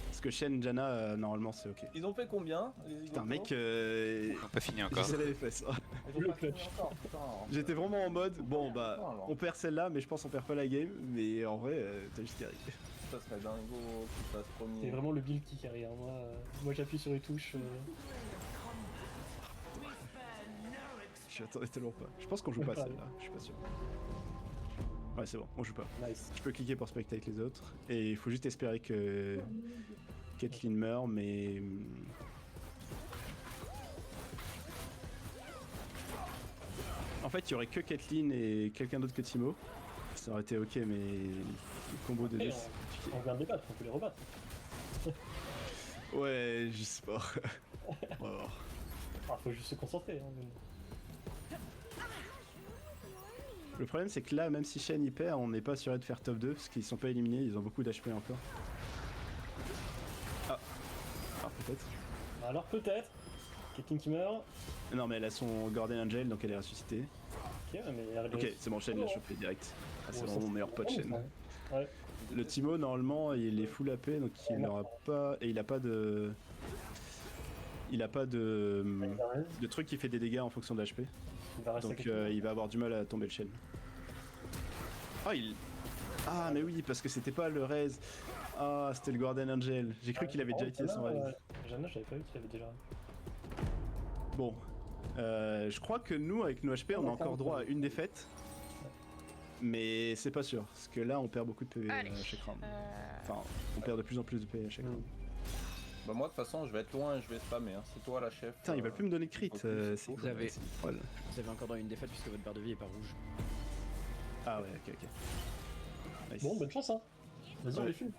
Parce que Shen, Jana, normalement, c'est ok. Ils ont fait combien? Putain, mec, On n'a pas fini encore. j'ai serré les fesses. Ils ont le pas fini clutch. encore, putain. J'étais vraiment en mode, bon bah, alors. on perd celle-là, mais je pense qu'on perd pas la game. Mais en vrai, t'as juste carré. Ça serait dingo qu'il fasse premier. C'est vraiment le build qui carry. Hein. Moi j'appuie sur les touches. Je attendais tellement pas. Je pense qu'on joue pas celle-là, je suis pas sûr. Ouais, c'est bon, on joue pas. Nice. Je peux cliquer pour spectate les autres. Et il faut juste espérer que Caitlyn meurt, mais. fait, il y aurait que Caitlyn et quelqu'un d'autre que Timo. Ça aurait été ok, mais le combo de Et deux. on vient de les battre, on peut les rebattre. Ouais, je sais pas. On va voir. Ah, faut juste se concentrer. Hein, mais... Le problème, c'est que là, même si Shen y perd, on n'est pas sûr de faire top 2 parce qu'ils sont pas éliminés, ils ont beaucoup d'HP encore. Ah, peut-être. Alors peut-être. Caitlyn qui meurt. Non, mais elle a son Guardian Angel donc elle est ressuscitée. Ok, mais elle Ok, c'est bon, Shen l'a chopé direct. Ah, c'est vraiment mon meilleur pote, Shen. Ouais. Le Timo, normalement, il est full AP donc il n'aura pas. Et il a pas de. Il a pas de. De truc qui fait des dégâts en fonction de l'HP. Il va rester Donc Caitlyn. il va avoir du mal à tomber le Shen. Ah, il. Ah, mais oui, parce que c'était pas le raise. Ah, c'était le Guardian Angel. J'ai cru qu'il avait déjà utilisé son raise. Jana, j'avais pas vu qu'il avait déjà. Bon. Je crois que nous, avec nos HP, on a encore droit à une défaite. Mais c'est pas sûr, parce que là, on perd beaucoup de PV Allez. à chaque round. Enfin, on perd de plus en plus de PV à chaque round. Bah moi de toute façon je vais être loin et je vais spammer, hein. C'est toi la chef. Putain, ils veulent plus me donner de crit. C'est Vous avez- c'est le troll. Vous avez encore droit à une défaite puisque votre barre de vie est pas rouge. Ah ouais, ok. Nice. Bon, bonne chance, hein. Vas-y, on Ouais. les fume.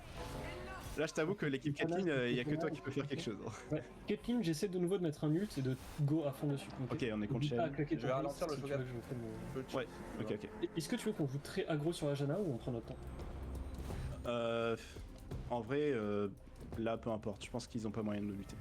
Là, je t'avoue que l'équipe Caitlyn, il y a que toi qui peux faire quelque chose. Ouais. Caitlyn, j'essaie de nouveau de mettre un ult et de go à fond dessus. Ok, on est contre N'oublie pas à Shen. claquer Je ton vais race ralentir le si tu Shogun. veux que je me fasse Ouais, ok. Est-ce que tu veux qu'on joue très aggro sur la Jana ou on prend notre temps? En vrai, là, peu importe. Je pense qu'ils ont pas moyen de nous lutter.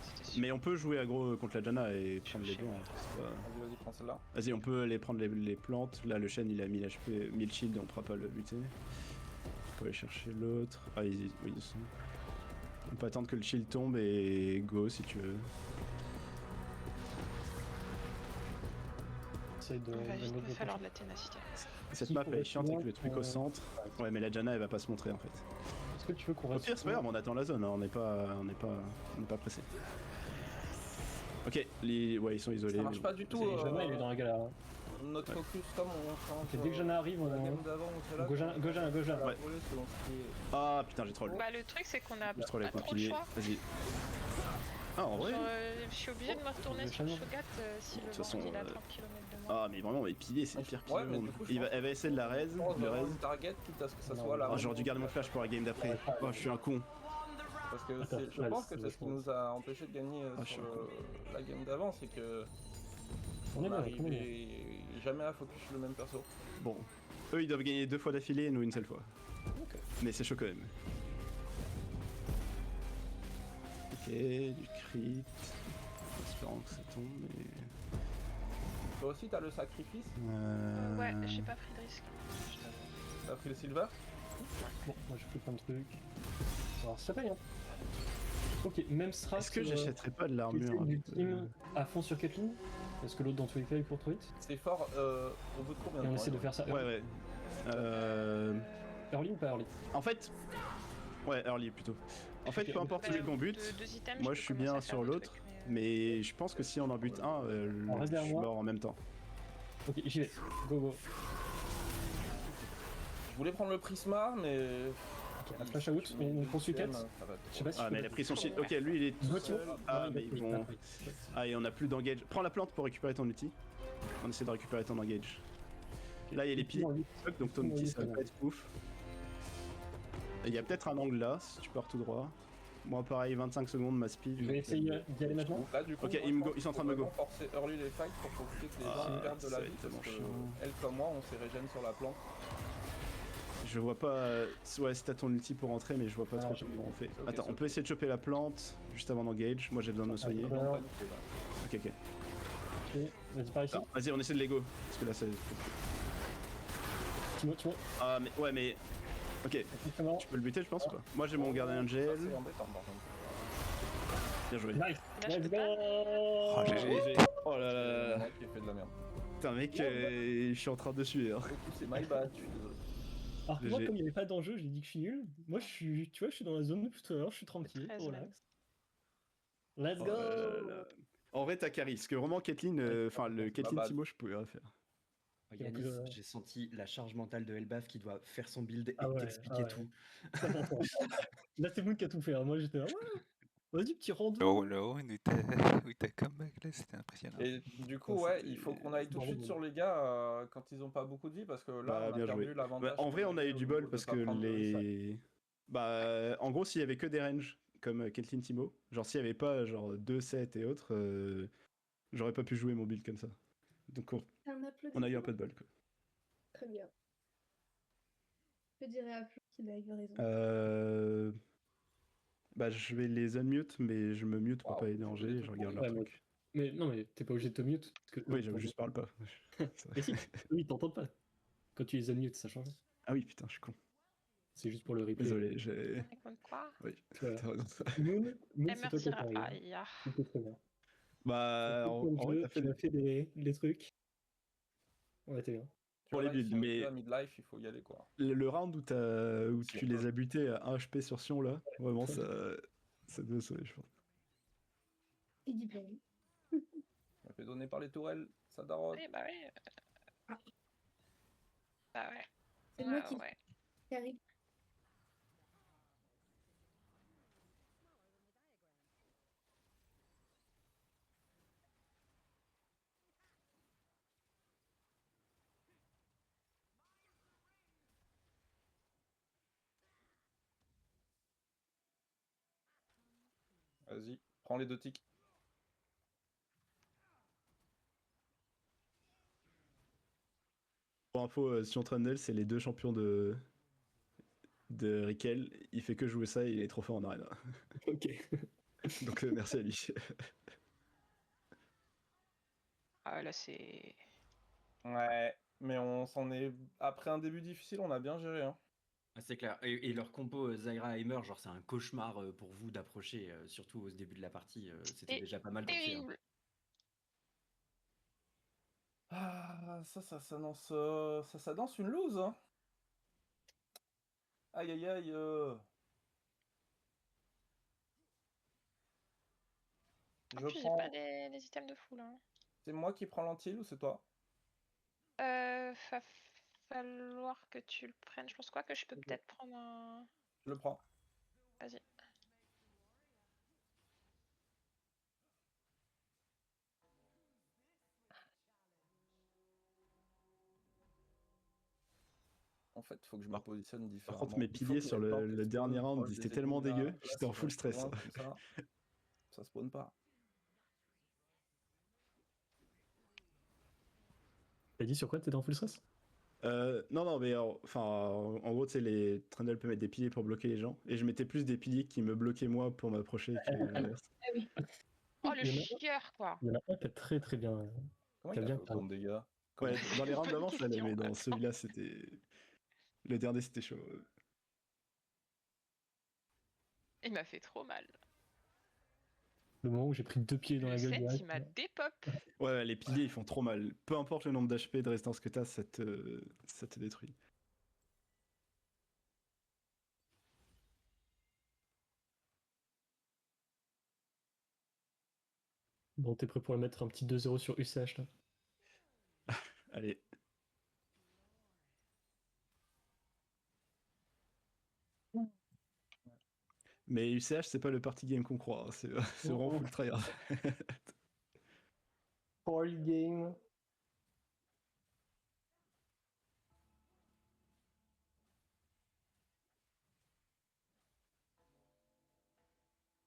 C'était sûr. Mais on peut jouer aggro contre la Jana et prendre les deux. Hein. C'est pas- Vas-y, prends celle-là. Vas-y, on peut les prendre les plantes. Là, le Shen il a 1000 HP, 1000 shield, on pourra pas le buter. On peut aller chercher l'autre. Ah, oui, ils sont. On peut attendre que le shield tombe et go si tu veux. Essaye de. On va de vite mettre me des falloir touches. de la ténacité. Cette S'il map faut elle est chiante avec le rester truc au centre. Ouais, mais la Jana elle va pas se montrer en fait. Est-ce que tu veux qu'on Au reste. pire, c'est pas grave, on attend la zone, hein. On n'est pas pressé. Ok, ouais, ils sont isolés. Ça marche mais pas bon. du tout. C'est Jana, il est dans la galère. Hein. Notre focus comme on change. Ok, dès que Jana arrive, on la a. game d'avant ou celle-là. Go Jana. Ouais. Ah putain, j'ai troll. Bah, le truc, c'est qu'on a J'ai pas troll avec mon trop le pilier. choix. Vas-y. Ah, en vrai. Genre, je suis obligée de me retourner Le sur channel. Shogat si De toute le façon, vent il est à 30 km de moi. Ah, mais vraiment, mais pilier, c'est le pire pilier Ouais, au mais monde. du coup, je Elle va essayer de la raise. pense Le vraiment raise. une target quitte à ce que ça Non, soit là. Oh, j'aurais dû garder mon flash pour la game d'après. Oh, je suis un con. Parce que Attends, je ouais, pense que c'est c'est ce qui nous a empêché de gagner Ah, je sur suis la game d'avant, c'est que On est on bien, n'arrivait jamais à focus le même perso. Bon. Eux, ils doivent gagner 2 fois d'affilée et nous une seule fois. Ok. Mais c'est chaud quand même. Ok, du crit. Espérant que ça tombe, mais. Toi aussi t'as le sacrifice, Ouais, j'ai pas pris de risque. t'as pris le silver. Bon, moi je fais plein de trucs. Alors ça paye, hein. Ok, même strat. Est-ce que sur, j'achèterais pas de tu l'armure essayes un du peu team à fond sur Caitlyn? Parce que l'autre dans tous les cas il court trop vite. C'est fort au bout de combien de Et on temps, essaie de là faire ça. Ouais, ouais. Early ou pas early? En fait. Ouais, early plutôt. En fait, peu importe Bah, celui qu'on bute, deux items, moi peux je suis commencer bien à faire sur des l'autre, trucs, mais je pense que si on en bute un, On reste je derrière suis moi. mort en même temps. Ok, j'y vais. Go go. Je voulais prendre le prisma, mais. Ok, un flash out, on poursuit 4. Je sais pas si Ah, je mais peux- elle a pris son shield. Ok, lui il est tout Go, seul. Timo. Ah, Ouais, mais il a ils pris, il vont. a pris. Ah, et on a plus d'engage. Prends la plante pour récupérer ton ulti. On essaie de récupérer ton engage. Là, il y a les piliers qui bloquent, donc ton ulti ça va pas être ouf. Il y a peut-être un angle là, si tu pars tout droit. Moi, pareil, 25 secondes, ma speed. Je vais essayer d'y aller maintenant. Là, du coup, Ok, moi, ils sont en train de me go. faut forcer early les fights pour profiter que les Ah, gens perdent de ça la va vie. être Parce tellement que chiant. elle comme moi, on s'est régène sur la plante. Je vois pas. Ouais, si t'as ton ulti pour rentrer, mais je vois pas Ah, trop j'ai- comment on fait. ok, Attends, c'est on peut essayer de choper la plante juste avant d'engage. Moi, j'ai besoin de me soigner. Ouais. Non, Alors, pas du tout, là. Ok, ok. Ok, vas-y par ici. Alors, vas-y, on essaie de l'ego. Parce que là, c'est. Timo. Ah, mais ouais, mais. Ok, Comment? tu peux le buter, je pense, ou pas? Moi, j'ai mon Guardian Angel. Ça, c'est embêtant, par contre. Bien joué. Nice. Là, je Let's peux go. pas. Oh, GG. Oh là C'est là. moi qui ai fait de la merde. Putain, mec, je suis en train de suer. Hein. Du coup, c'est my bad, je suis désolé. Alors que moi, GG. comme il n'y avait pas d'enjeu, j'ai dit que je suis nul. Moi, je suis, tu vois, je suis dans la zone depuis tout à l'heure, je suis tranquille, Très relax. Let's Oh go. là là. En vrai, t'as carry. Parce que vraiment, Caitlyn, enfin, le Caitlyn bad. Timo, je pouvais rien faire. Yanis, Donc, j'ai senti la charge mentale de Elbaf qui doit faire son build et Ah ouais, t'expliquer ah ouais. tout. Là, c'est Moon qui a tout fait. Hein. Moi, j'étais là, ouais. Vas-y, petit rando. Le round où t'as comeback là, c'était impressionnant. Et du coup, Ça, ouais, c'était- il faut qu'on aille tout de Bravo, suite Bob. sur les gars quand ils ont pas beaucoup de vie parce que là, Bah, on a bien perdu joué. l'avantage. En vrai, qu'on on a avait eu du au bol niveau de parce pas que prendre de reset. les. Bah, en gros, s'il y avait que des ranges comme Keltin Timo, genre s'il y avait pas genre 2 sets et autres, j'aurais pas pu jouer mon build comme ça. Donc Un on a eu un applaudissement. peu de bol quoi. Très bien. Je dirais à Flo qu'il a eu raison. Bah, je vais les unmute, mais je me mute pour pas les Waouh, déranger vous et êtes je tout regarde pourris. leur Ouais, truc. Mais non, mais t'es pas obligé de te mute. Parce que Oui, je juste parle pas. Mais si, eux, ils t'entendent pas. Quand tu les unmutes, ça change. Ah oui, putain, je suis con. C'est juste pour le replay. Désolé, j'ai. On écoute quoi? Oui, Voilà. t'as raison. Moon, Elle c'est me toi qui as dira. parlé. Aïe. C'était très bien. Bah, en vrai, t'as fait Tu as fait les trucs. Ouais, t'es bien. Tu pour vois, les là, builds, si on est mais à midlife, il faut y aller quoi. le round où Si tu on les peut. as butés à 1 HP sur Sion là, vraiment ça devait sauver, je pense. Il dit bien. Je me fais donner par les tourelles, ça daronne. Oui, bah oui. Ah. Bah ouais. C'est moi Ouais, qui ouais. arrive. Vas-y, prends les 2 tics. Pour info, Sion Trundle, c'est les 2 champions de Rickel. Il fait que jouer ça et il est trop fort en arena. Ok. Donc merci à lui. Ah là c'est. Ouais, mais on s'en est. Après un début difficile, on a bien géré. Hein. Ah, c'est clair. Et leur compo Zyra Heimer, genre c'est un cauchemar pour vous d'approcher, surtout au début de la partie. C'était Et- déjà pas mal comme fait. Hein. Terrible. Ah, ça s'annonce. Ça s'annonce une lose. Hein. Aïe aïe aïe. En Je plus, j'ai prends. pas les items de fou là. C'est moi qui prends l'antil ou c'est toi? Va falloir que tu le prennes. Je pense quoi que je peux Ok. peut-être prendre un. Je le prends. Vas-y. En fait, faut que je me positionne Par différemment. contre, mes Il faut piliers que sur mes plantes, le elles dernier spawnent round, proche ils étaient des tellement ennemis, là. dégueux, Là, j'étais en si full je vais stress. trop loin comme ça spawn pas. T'as dit sur quoi t'étais en full stress? Non, mais enfin, en gros, tu sais, les Trundle peuvent mettre des piliers pour bloquer les gens, et je mettais plus des piliers qui me bloquaient moi pour m'approcher que l'inverse. Ah oui. Oh le Il y en a- chieur quoi. Il y en a un qui a très très bien. Comment T'as il a bien fait autant de dégâts? Ouais, dans les rounds Bonne d'avant, ça allait, question. mais dans celui-là, c'était. Le dernier, c'était chaud. Il m'a fait trop mal. Le moment où j'ai pris 2 pieds dans Le la gueule set, direct. il m'a dépop. Ouais, les piliers, ils font trop mal. Peu importe le nombre d'HP de résistance que t'as, ça te détruit. Bon, t'es prêt pour le mettre un petit 2-0 sur UCH là? Allez. Mais UCH, c'est pas le party game qu'on croit, hein. C'est vraiment full tryhard. Party game.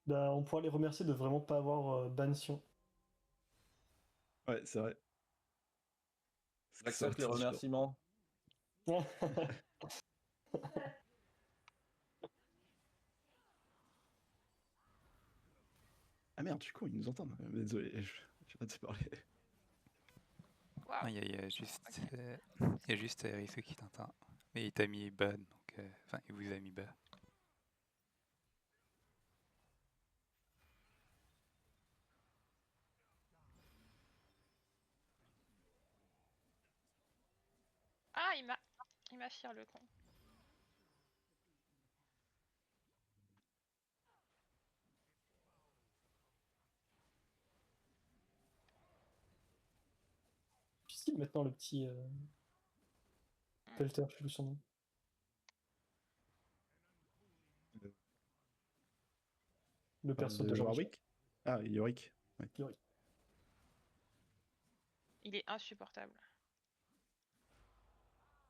Bah, on pourra les remercier de vraiment pas avoir ban Sion. Ouais, c'est vrai. J'accepte les remerciements. Ah merde, je suis con, ils nous entendent. Désolé, j'ai pas de parler. Waouh. Il y a juste Riso qui t'entend. Mais il t'a mis ban, donc. Enfin, il vous a mis ban. Ah il m'a fier le con. Difficile maintenant le petit Pelter, je sais plus son nom. Le perso de de Warwick. Warwick. Ah, Yorick. Ouais. Yorick. Il est insupportable.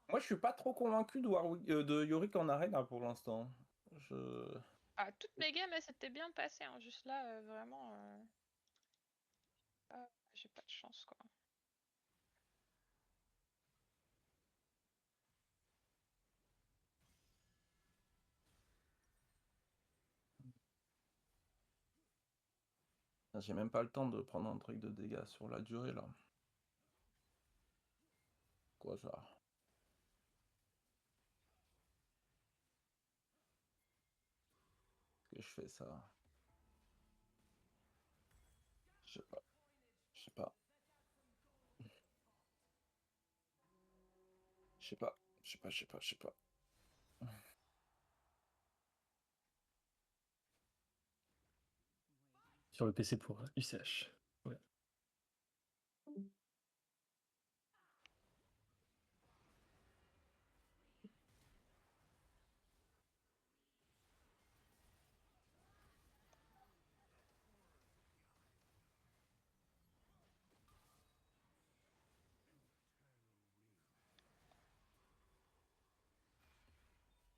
Moi, je suis pas trop convaincu de Yorick en arène hein, pour l'instant. Ah, toutes mes games, elles s'étaient bien passées. Hein. Juste là, vraiment... j'ai pas de chance, quoi. J'ai même pas le temps de prendre un truc de dégâts sur la durée là. Quoi ça? Est-ce que je fais ça? Je sais pas. Je sais pas. Je sais pas. Je sais pas. Je sais pas. Je sais pas. Sur le PC pour UCH. Ouais.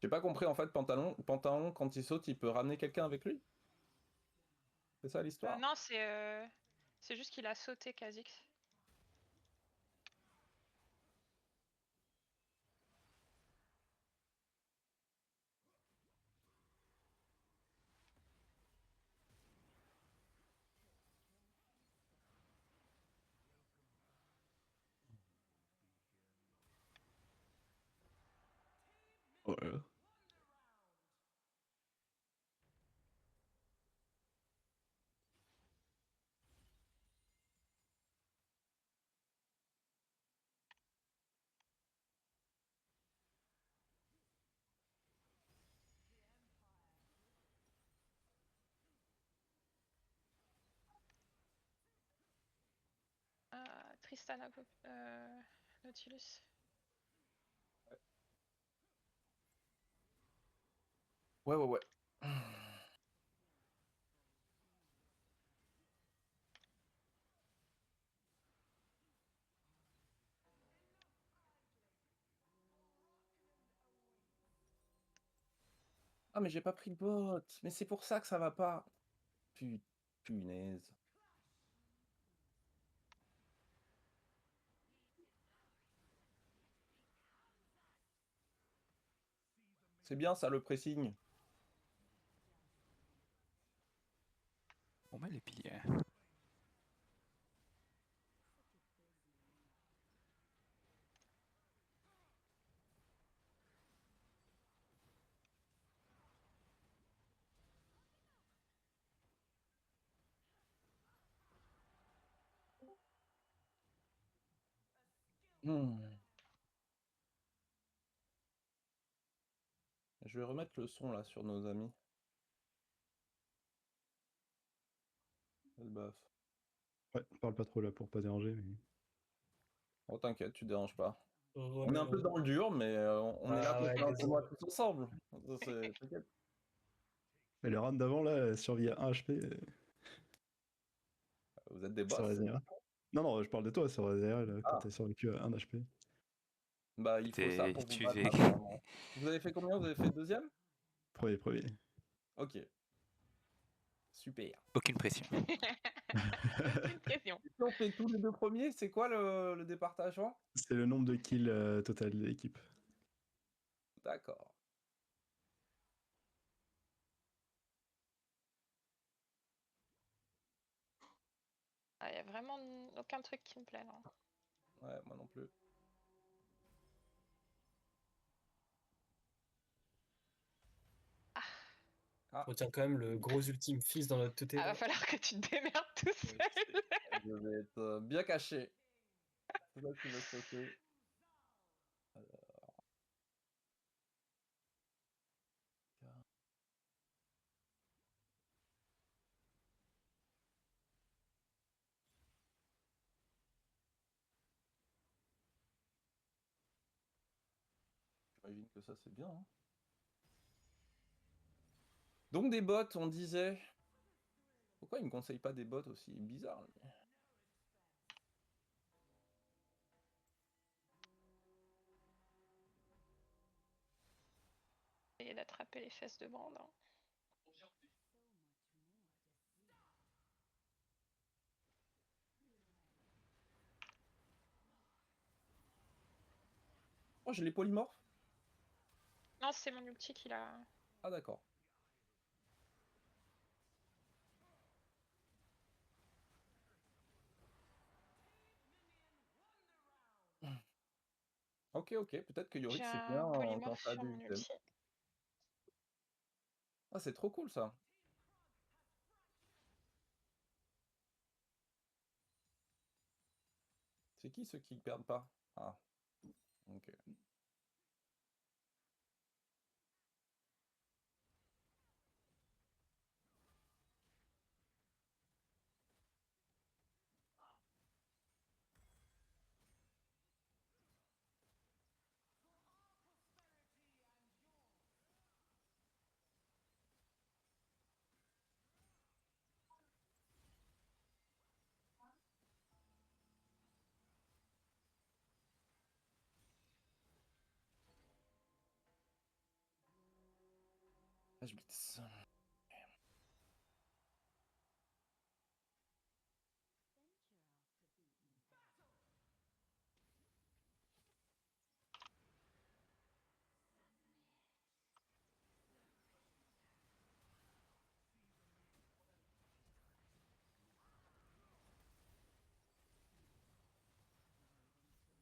J'ai pas compris en fait, Pantalon, quand il saute, il peut ramener quelqu'un avec lui? C'est ça l'histoire? Non, c'est juste qu'il a sauté Kha'Zix. Oh là là. Tristana Nautilus. Ouais, ouais, ouais. Ah, mais j'ai pas pris le bot. Mais c'est pour ça que ça va pas. Punaise. C'est bien ça le pressing. On met les piliers. Je vais remettre le son là sur nos amis. Le buff. Ouais, parle pas trop là pour pas déranger. Mais... Oh, t'inquiète, tu déranges pas. Ouais, On est un peu dans le dur, mais on est là pour faire un tournoi tous ensemble. T'inquiète. Mais le round d'avant là, survie à 1 HP Vous êtes des sur boss. Azera. Non, non, je parle de toi sur Azera là, quand Ah. t'as survécu à 1 HP. Bah, il faut ça pour vous Tu battre. fais- Apparemment. Vous avez fait combien? Vous avez fait deuxième? Premier. Ok. Super. Aucune pression. Aucune pression. Si on fait tous les deux premiers, c'est quoi le départagement? C'est le nombre de kills total de l'équipe. D'accord. Il y a vraiment aucun truc qui me plaît là. Ouais, moi non plus. Retiens quand même le gros ultime fils dans notre tête. Va falloir que tu te démerdes tout seul. Je vais être bien caché. C'est là qui va se passer. J'imagine que ça c'est bien. Hein. Donc des bots, on disait. Pourquoi il me conseille pas des bots aussi bizarres lui? Essayer d'attraper les fesses de Brand. Hein. Oh, j'ai les polymorphes. Non, c'est mon ulti qui l'a. Ah d'accord. Ok, peut-être que Yorick J'ai c'est bien un quand polymorphe t'as sur du mon item. ulti. Ah, c'est trop cool ça. C'est qui ceux qui perdent pas? Ah, ok. Ah, je blitz.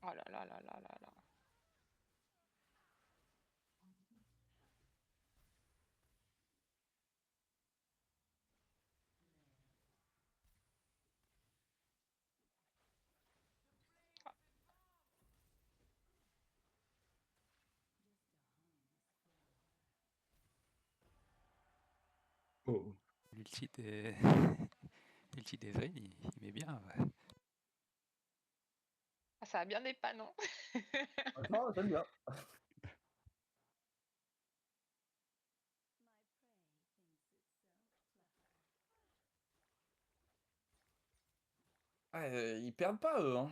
Oh là là là là là là. Oh. L'ulti des... L'ulti des vrais, il met bien. Ouais. Ah, ça a bien des pas, non? Franchement, j'aime bien. Ah, ils perdent pas eux, hein.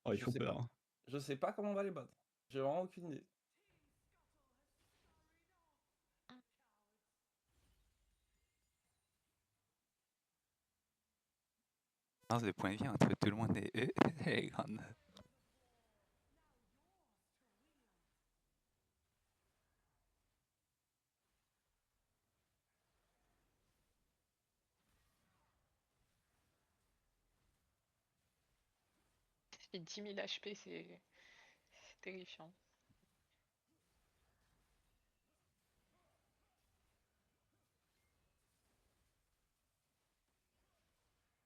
Oh, ils Je font sais pas. peur. Hein. Je sais pas comment on va les battre. J'ai vraiment aucune idée. Non, de point de vue entre tout le monde et eux, elle est grande. Et 10 000 HP, c'est terrifiant.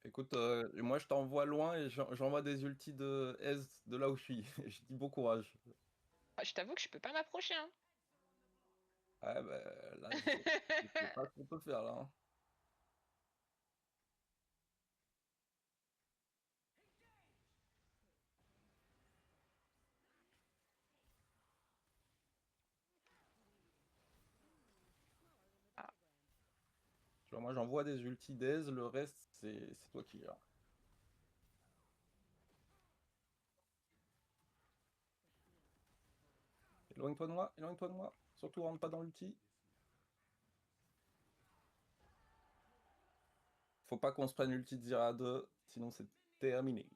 Écoute, moi je t'envoie loin et j'envoie des ultis de Ez de là où je suis. Je dis bon courage. Ah, je t'avoue que je peux pas m'approcher, hein. Ouais, bah là, je sais pas ce qu'on peut faire là. Hein. Ah, Tu vois, moi j'envoie des ultis d'Ez, le reste c'est toi qui gères. Éloigne-toi de moi, éloigne-toi de moi. Surtout rentre pas dans l'ulti. Faut pas qu'on se prenne l'ulti de Zira 2, sinon c'est terminé.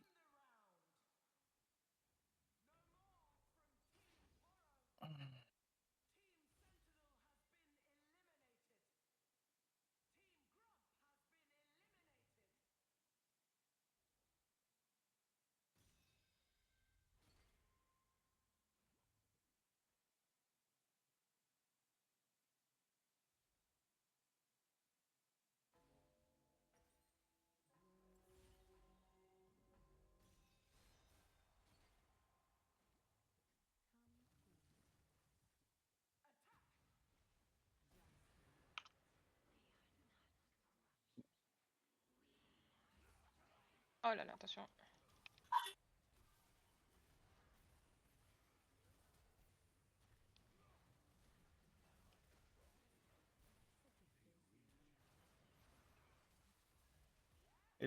oh là là, attention.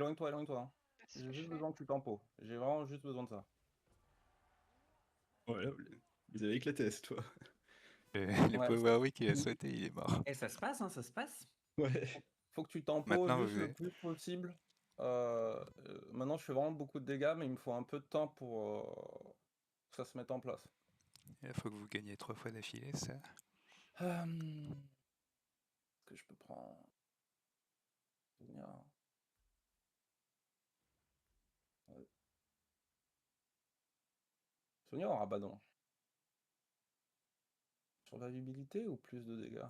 Éloigne-toi, éloigne-toi. C'est ce J'ai que je juste fais. besoin que tu tempo. J'ai vraiment juste besoin de ça. Ouais, là, vous avez éclaté, c'est toi. Le Ouais. Power Week, il a sauté, il est mort. Et ça se passe, hein, ça se passe. Ouais. Faut que tu tempo Maintenant, juste vous le avez- plus possible. Maintenant, je fais vraiment beaucoup de dégâts, mais il me faut un peu de temps pour que ça se mette en place. Il faut que vous gagniez 3 fois d'affilée, ça. Est-ce que je peux prendre... Sonia. Ouais. Sonia ou Rabadon? Survivabilité ou plus de dégâts?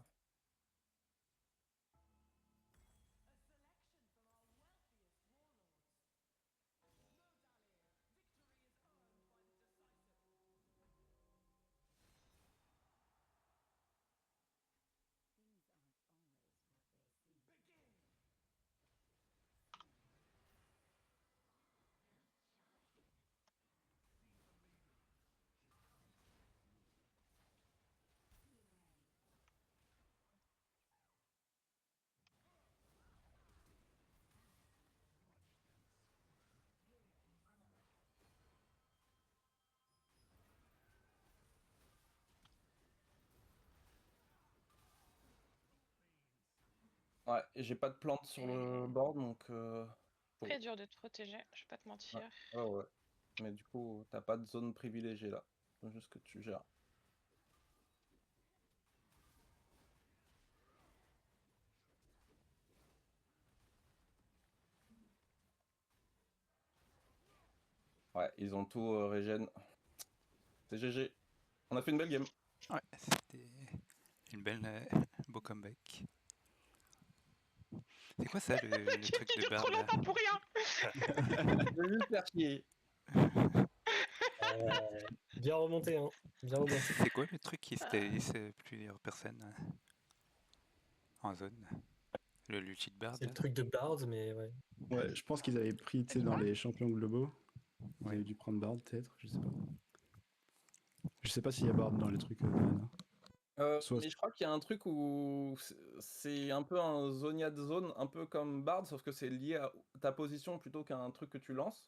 Ouais, et j'ai pas de plantes sur le board, donc... Très dur de te protéger, je vais pas te mentir. Ouais. Mais du coup, t'as pas de zone privilégiée là. C'est juste que tu gères. Ouais, ils ont tout régène. C'est GG. On a fait une belle game. Ouais, c'était une belle, beau comeback. C'est quoi ça, le Tu truc dis de que barbe trop là longtemps pour rien. Je vais juste faire chier. Bien remonté, hein. Bien remonté. C'est quoi le truc qui stabilise plusieurs personnes en zone? Le Lucid Bard C'est le là? truc de Bard, mais ouais. Ouais, je pense qu'ils avaient pris, tu sais, dans les champions globaux. Ils Ouais. avaient dû prendre Bard, peut-être, je sais pas. Je sais pas s'il y a Bard dans les trucs d'Arena. Soit- Mais je crois qu'il y a un truc où c'est un peu un Zonia de zone, un peu comme Bard, sauf que c'est lié à ta position plutôt qu'à un truc que tu lances.